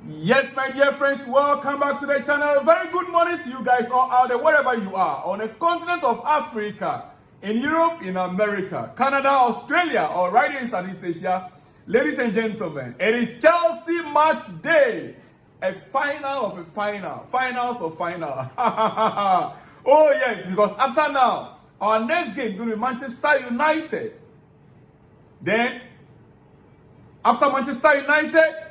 Yes, my dear friends, welcome back to the channel. Very good morning to you guys all out there, wherever you are, on the continent of Africa, in Europe, in America, Canada, Australia, or right here in Southeast Asia. Ladies and gentlemen, it is Chelsea match day. A final of a final. Finals of final. Oh yes, because after now, our next game is going to be Manchester United. Then, after Manchester United,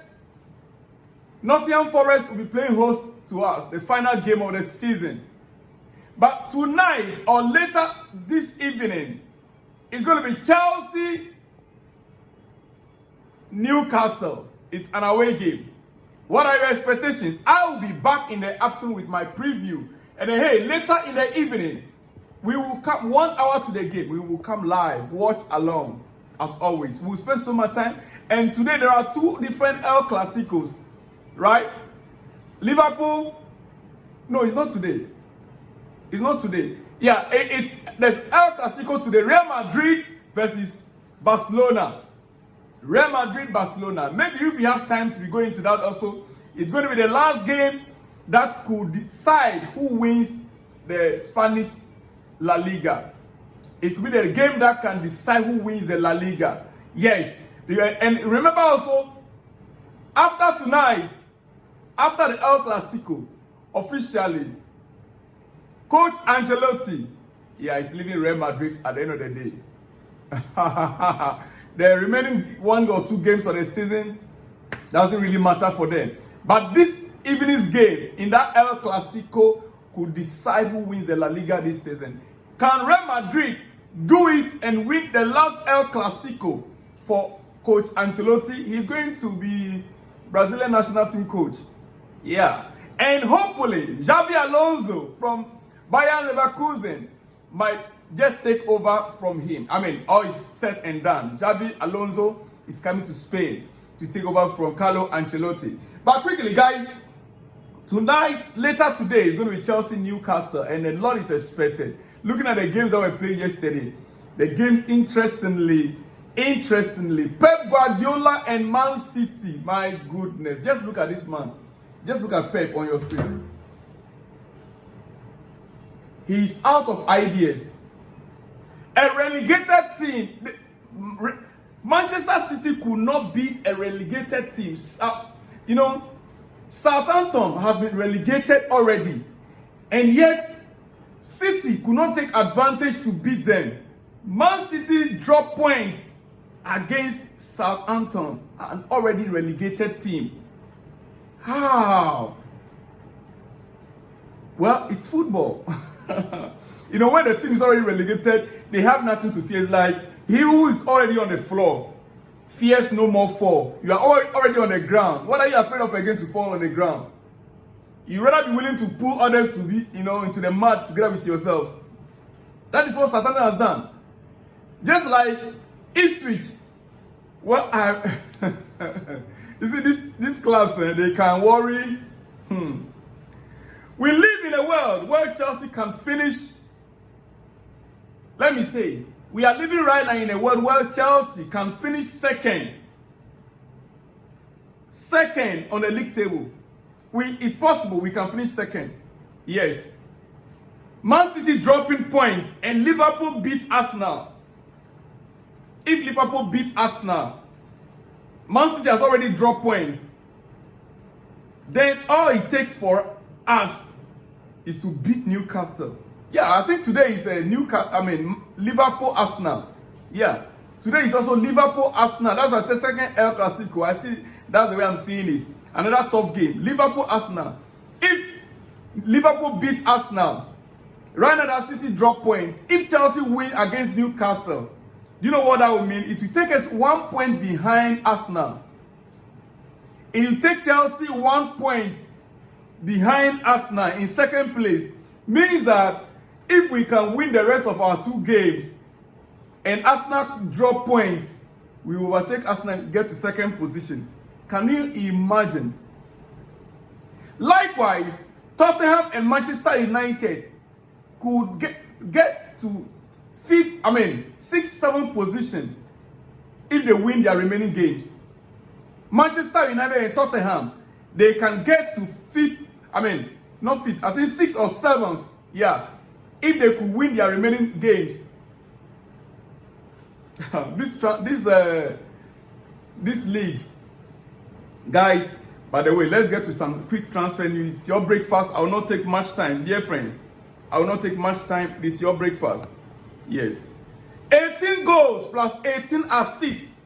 Nottingham Forest will be playing host to us, the final game of the season. But tonight or later this evening, it's going to be Chelsea, Newcastle. It's an away game. What are your expectations? I will be back in the afternoon with my preview. And then, hey, later in the evening, we will come 1 hour to the game. We will come live, watch along, as always. We'll spend so much time. And today there are two different El Clasicos. Right? Liverpool. No, it's not today. It's not today. Yeah, there's El Clasico today. Real Madrid versus Barcelona. Real Madrid, Barcelona. Maybe if you have time to be going to that also, it's going to be the last game that could decide who wins the Spanish La Liga. It could be the game that can decide who wins the La Liga. Yes. And remember also, after tonight, after the El Clasico, officially, Coach Ancelotti, is leaving Real Madrid at the end of the day. The remaining 1 or 2 games of the season doesn't really matter for them. But this evening's game in that El Clasico could decide who wins the La Liga this season. Can Real Madrid do it and win the last El Clasico for Coach Ancelotti? He's going to be Brazilian national team coach. Yeah. And hopefully, Xabi Alonso from Bayern Leverkusen might just take over from him. I mean, all is said and done. Xabi Alonso is coming to Spain to take over from Carlo Ancelotti. But quickly, guys, tonight, later today, is going to be Chelsea Newcastle, and a lot is expected. Looking at the games that were played yesterday, the game, interestingly, Pep Guardiola and Man City. My goodness, just look at this man. Just look at Pep on your screen. He's out of ideas. A relegated team. Manchester City could not beat a relegated team. Southampton has been relegated already. And yet, City could not take advantage to beat them. Man City dropped points against Southampton, an already relegated team. How? Well, it's football. When the team is already relegated, they have nothing to fear. It's like he who is already on the floor fears no more fall. You are already on the ground. What are you afraid of again to fall on the ground? You rather be willing to pull others to be, into the mud together with yourselves. That is what Southampton has done. Just like Ipswich. Well, you see, these clubs, they can worry. We live in a world where Chelsea can finish. Let me say, we are living right now in a world where Chelsea can finish second on the league table. It's possible we can finish second. Yes. Man City dropping points and Liverpool beat Arsenal. If Liverpool beat Arsenal, Man City has already dropped points. Then all it takes for us is to beat Newcastle. Yeah, I think today is a Liverpool Arsenal. Yeah, today is also Liverpool Arsenal. That's why I said second El Clasico. I see that's the way I'm seeing it. Another tough game. Liverpool Arsenal. If Liverpool beat Arsenal, right now that City drop points. If Chelsea win against Newcastle, do you know what that will mean? It will take us 1 point behind Arsenal. It will take Chelsea 1 point behind Arsenal in second place. Means that if we can win the rest of our 2 games and Arsenal drop points, we will overtake Arsenal and get to second position. Can you imagine? Likewise, Tottenham and Manchester United could get to 6th, 7th position if they win their remaining games. Manchester United and Tottenham, they can get to fifth, I mean, not fifth, I think 6th or 7th, yeah, if they could win their remaining games. This league, guys. By the way, let's get to some quick transfer news. It's your breakfast. I will not take much time, dear friends. I will not take much time. This is your breakfast. Yes, 18 goals plus 18 assists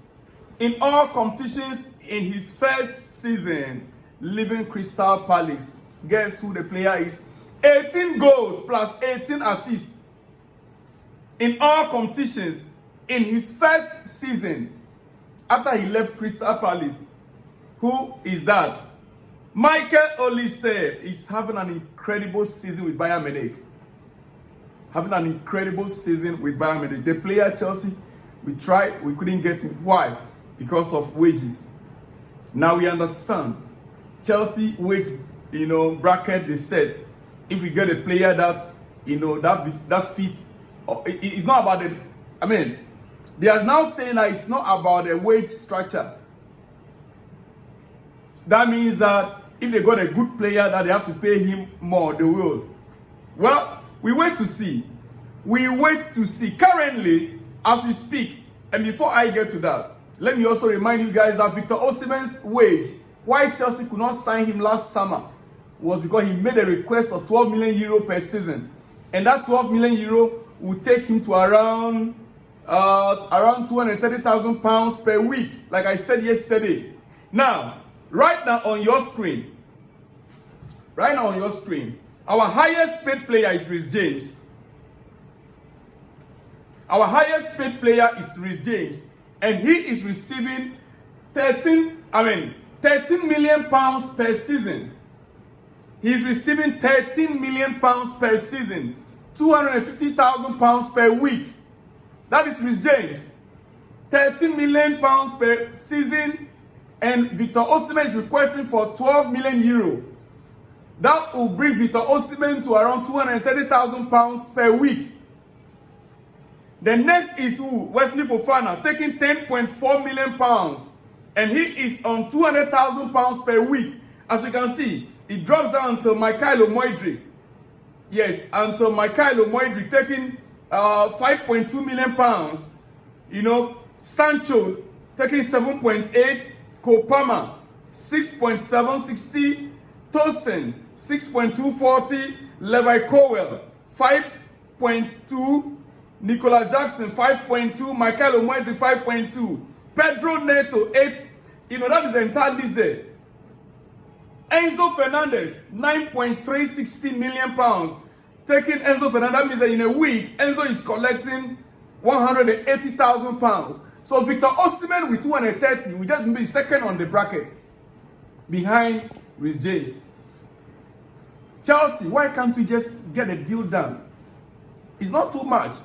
in all competitions in his first season, leaving Crystal Palace. Guess who the player is? 18 goals plus 18 assists in all competitions in his first season after he left Crystal Palace. Who is that? Michael Olise is having an incredible season with Bayern Munich. Having an incredible season with Bayern Munich. The player Chelsea, we tried, we couldn't get him. Why? Because of wages. Now we understand. Chelsea wage, bracket they set. If we get a player that, that fits, it's not about the, they are now saying that it's not about the wage structure. That means that if they got a good player that they have to pay him more, they will. Well, we wait to see. We wait to see. Currently, as we speak, and before I get to that, let me also remind you guys that Victor Osimhen's wage, why Chelsea could not sign him last summer, was because he made a request of 12 million euro per season. And that 12 million euro would take him to around 230,000 pounds per week, like I said yesterday. Now, right now on your screen, our highest paid player is Reece James. Our highest paid player is Reece James, and he is receiving 13 million pounds per season. He is receiving 13 million pounds per season, 250,000 pounds per week. That is Reece James. 13 million pounds per season, and Victor Osimhen is requesting for 12 million euro. That will bring Victor Osimhen to around 230,000 pounds per week. The next is who? Wesley Fofana, taking 10.4 million pounds, and he is on 200,000 pounds per week. As you can see, it drops down until Mikhailo Moidri. Yes, until Mikhailo Moidri taking 5.2 million pounds. Sancho taking 7.8, Kopama 6.760, Tosin 6.240, Levi Cowell 5.2, Nicola Jackson 5.2, Mikhailo Moidri 5.2, Pedro Neto 8. That is the entire list there. Enzo Fernandez 9.360 million pounds. Taking Enzo Fernandez means that in a week, Enzo is collecting 180,000 pounds. So Victor Osimhen with 230 will just be second on the bracket behind Reece James. Chelsea, why can't we just get a deal done? It's not too much.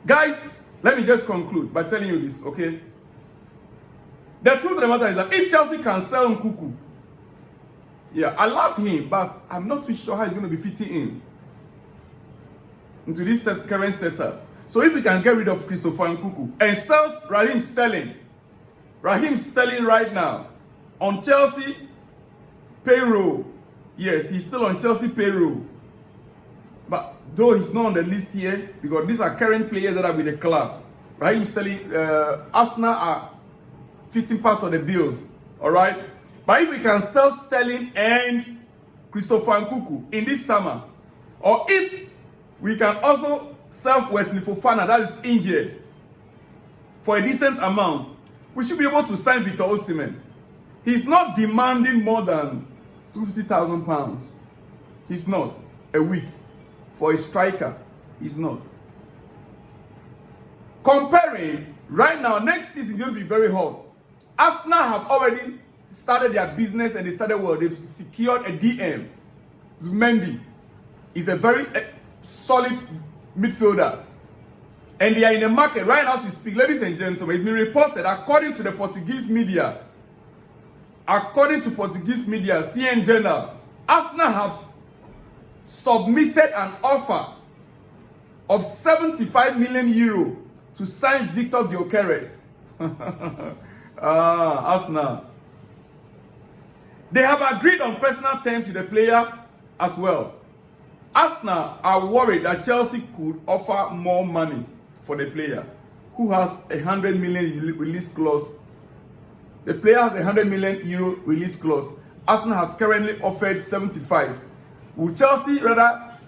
Guys, let me just conclude by telling you this, okay? The truth of the matter is that if Chelsea can sell Nkuku, yeah, I love him, but I'm not too sure how he's going to be fitting into this current setup. So if we can get rid of Christopher Nkuku and sell Raheem Sterling right now on Chelsea payroll. Yes, he's still on Chelsea payroll. But though he's not on the list here, because these are current players that are with the club. Raheem Sterling, Arsenal are fitting part of the deals. All right? But if we can sell Sterling and Christopher Nkuku in this summer, or if we can also sell Wesley Fofana that is injured for a decent amount, we should be able to sign Victor Osimhen. He's not demanding more than 250,000 pounds. He's not a week for a striker. He's not. Comparing right now, next season is going to be very hot. Arsenal have already started their business and they started well. They've secured a DM. Mendy is a very solid midfielder. And they are in the market right now as we speak. Ladies and gentlemen, it's been reported according to the Portuguese media. According to Portuguese media, CN Journal, Arsenal has submitted an offer of 75 million euro to sign Victor Gyökeres. Arsenal. They have agreed on personal terms with the player as well. Arsenal are worried that Chelsea could offer more money for the player, who has a 100 million release clause. The player has a 100 million euro release clause. Arsenal has currently offered 75. Will Chelsea rather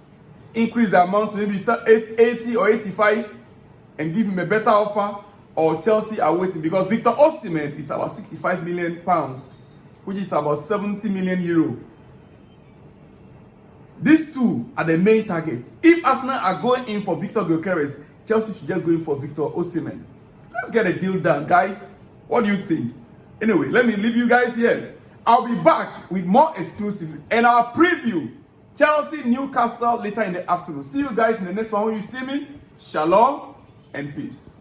increase the amount to maybe 80 or 85 and give him a better offer, or Chelsea are waiting? Because Victor Osimhen is about 65 million pounds, which is about 70 million euro. These two are the main targets. If Arsenal are going in for Victor Gyökeres, Chelsea should just go in for Victor Osimhen. Let's get a deal done, guys. What do you think? Anyway, let me leave you guys here. I'll be back with more exclusive and our preview Chelsea Newcastle later in the afternoon. See you guys in the next one. When you see me, shalom and peace.